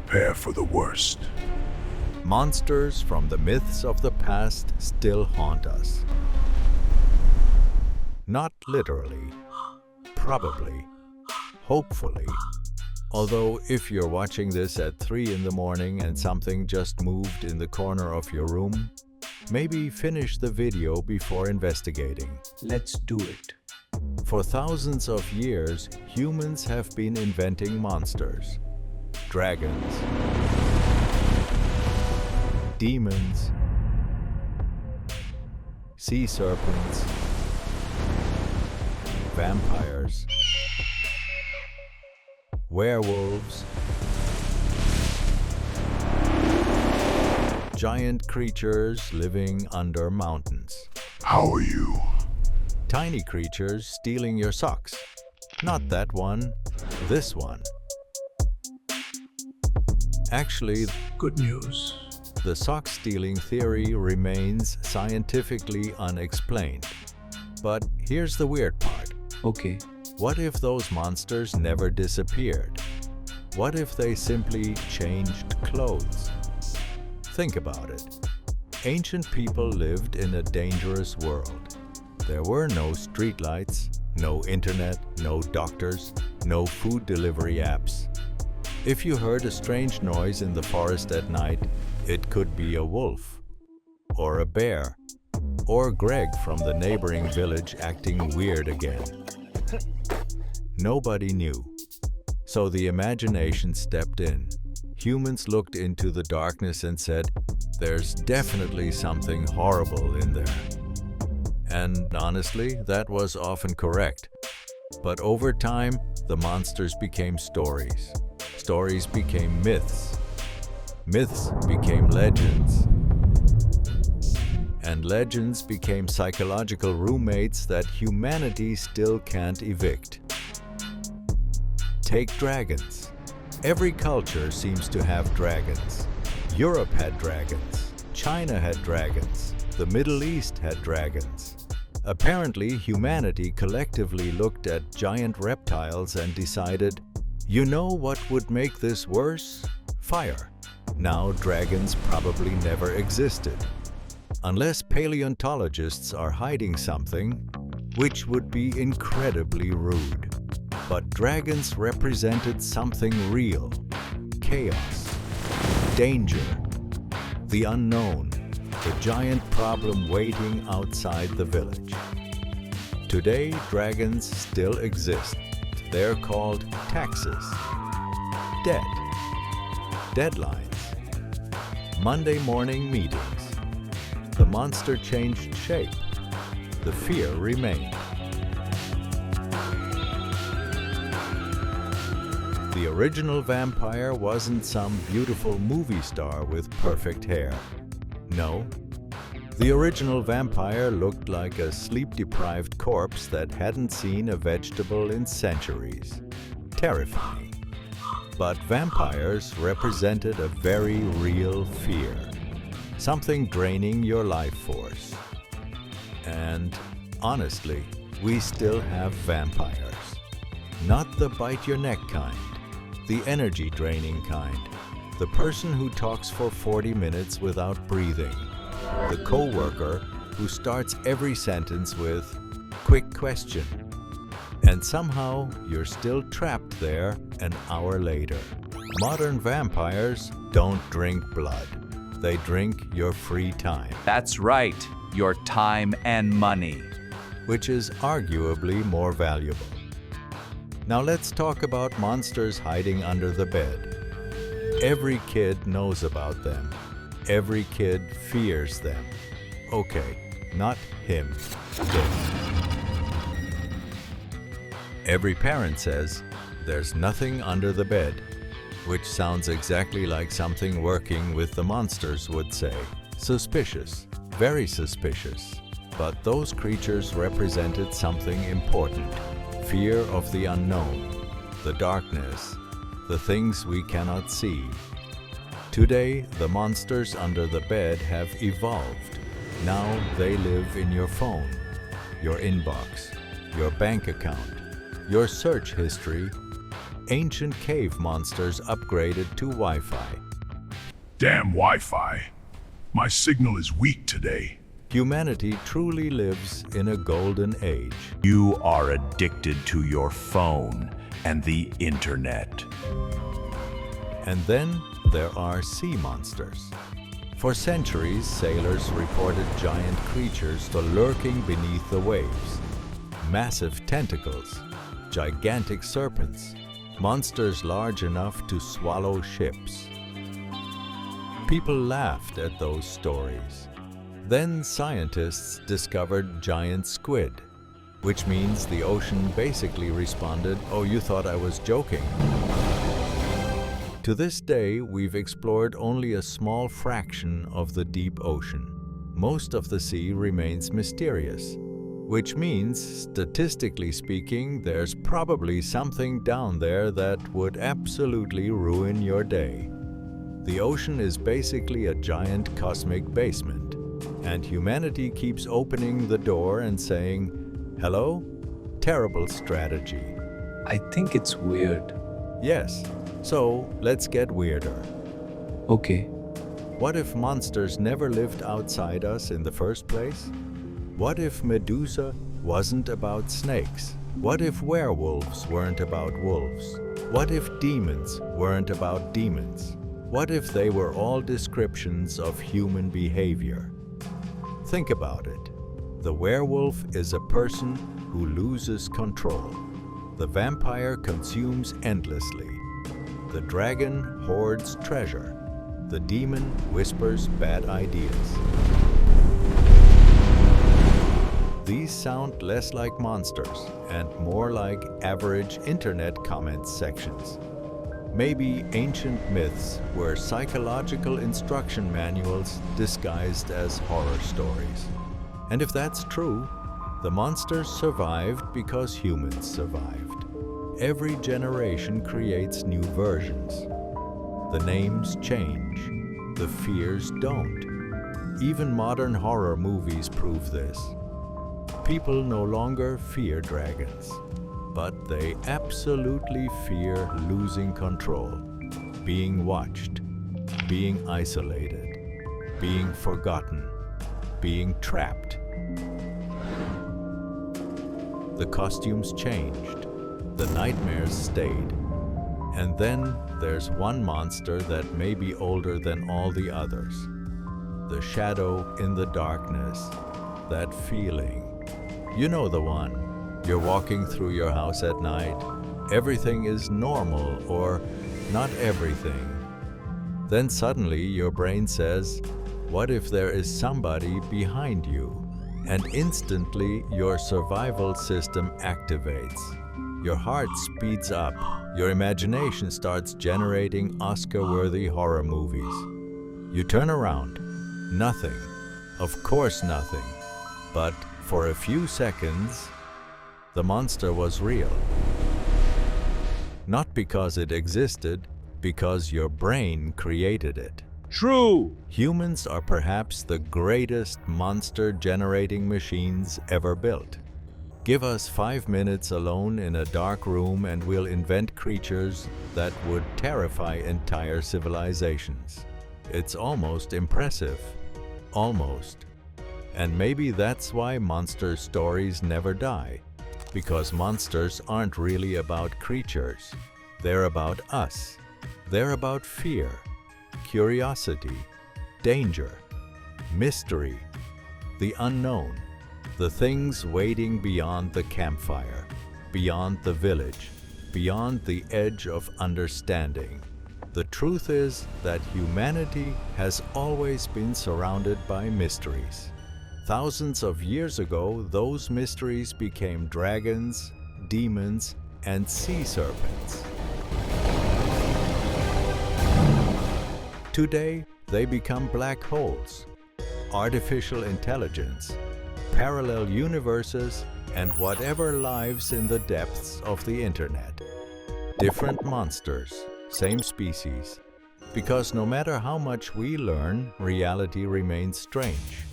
prepare for the worst. Monsters from the myths of the past still haunt us. Not literally, probably, hopefully. Although if you're watching this at 3 in the morning and something just moved in the corner of your room, maybe finish the video before investigating. Let's do it. For thousands of years, humans have been inventing monsters. Dragons, demons, sea serpents, vampires, werewolves, giant creatures living under mountains. How are you? Tiny creatures stealing your socks. Not that one, this one. Actually, Good news. the sock stealing theory remains scientifically unexplained. But here's the weird part. Okay. What if those monsters never disappeared? What if they simply changed clothes? Think about it. Ancient people lived in a dangerous world. There were no streetlights, no internet, no doctors, no food delivery apps. If you heard a strange noise in the forest at night, it could be a wolf, or a bear, or Greg from the neighboring village acting weird again. Nobody knew. So the imagination stepped in. Humans looked into the darkness and said, "There's definitely something horrible in there." And honestly, that was often correct. But over time, the monsters became stories. Stories became myths. Myths became legends. And legends became psychological roommates that humanity still can't evict. Take dragons. Every culture seems to have dragons. Europe had dragons. China had dragons. The Middle East had dragons. Apparently, humanity collectively looked at giant reptiles and decided, you know what would make this worse? Fire. Now dragons probably never existed. Unless paleontologists are hiding something, which would be incredibly rude. But dragons represented something real. Chaos. Danger. The unknown. The giant problem waiting outside the village. Today, dragons still exist. They're called taxes, debt, deadlines, Monday morning meetings. The monster changed shape. The fear remained. The original vampire wasn't some beautiful movie star with perfect hair. No. The original vampire looked like a sleep-deprived corpse that hadn't seen a vegetable in centuries. Terrifying. But vampires represented a very real fear. Something draining your life force. And honestly, we still have vampires. Not the bite-your-neck kind. The energy-draining kind. The person who talks for 40 minutes without breathing. The coworker who starts every sentence with, "Quick question." And somehow you're still trapped there an hour later. Modern vampires don't drink blood. They drink your free time. That's right, your time and money. Which is arguably more valuable. Now let's talk about monsters hiding under the bed. Every kid knows about them. Every kid fears them. Okay, not him, them. Every parent says, "There's nothing under the bed," which sounds exactly like something working with the monsters would say. Suspicious, very suspicious. But those creatures represented something important. Fear of the unknown, the darkness, the things we cannot see. Today, the monsters under the bed have evolved. Now they live in your phone, your inbox, your bank account, your search history, Ancient cave monsters upgraded to Wi-Fi. Damn Wi-Fi. My signal is weak today. Humanity truly lives in a golden age. You are addicted to your phone and the internet. And then there are sea monsters. For centuries, sailors reported giant creatures lurking beneath the waves. Massive tentacles, gigantic serpents, monsters large enough to swallow ships. People laughed at those stories. Then scientists discovered giant squid, which means the ocean basically responded, "Oh, you thought I was joking." To this day, we've explored only a small fraction of the deep ocean. Most of the sea remains mysterious, which means, statistically speaking, there's probably something down there that would absolutely ruin your day. The ocean is basically a giant cosmic basement, and humanity keeps opening the door and saying, "Hello? Terrible strategy." I think it's weird. Yes, so let's get weirder. Okay. What if monsters never lived outside us in the first place? What if Medusa wasn't about snakes? What if werewolves weren't about wolves? What if demons weren't about demons? What if they were all descriptions of human behavior? Think about it. The werewolf is a person who loses control. The vampire consumes endlessly. The dragon hoards treasure. The demon whispers bad ideas. These sound less like monsters and more like average internet comment sections. Maybe ancient myths were psychological instruction manuals disguised as horror stories. And if that's true, the monsters survived because humans survived. Every generation creates new versions. The names change, the fears don't. Even modern horror movies prove this. People no longer fear dragons, but they absolutely fear losing control, being watched, being isolated, being forgotten, being trapped. The costumes changed, the nightmares stayed, and then there's one monster that may be older than all the others. The shadow in the darkness, that feeling. You know the one. You're walking through your house at night. Everything is normal, or not everything. Then suddenly your brain says, "What if there is somebody behind you?" And instantly your survival system activates. Your heart speeds up. Your imagination starts generating Oscar-worthy horror movies. You turn around. Nothing. Of course nothing. But for a few seconds, the monster was real. Not because it existed, because your brain created it. True! Humans are perhaps the greatest monster-generating machines ever built. Give us 5 minutes alone in a dark room and we'll invent creatures that would terrify entire civilizations. It's almost impressive. Almost. And maybe that's why monster stories never die. Because monsters aren't really about creatures. They're about us. They're about fear, curiosity, danger, mystery, the unknown, the things waiting beyond the campfire, beyond the village, beyond the edge of understanding. The truth is that humanity has always been surrounded by mysteries. Thousands of years ago, those mysteries became dragons, demons, and sea serpents. Today, they become black holes, artificial intelligence, parallel universes, and whatever lives in the depths of the internet. Different monsters, same species. Because no matter how much we learn, reality remains strange.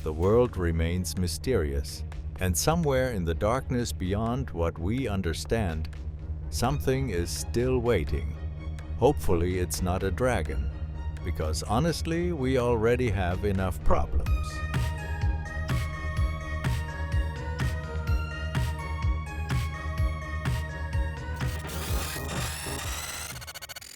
The world remains mysterious, and somewhere in the darkness beyond what we understand, Something is still waiting. Hopefully it's not a dragon, because honestly, we already have enough problems.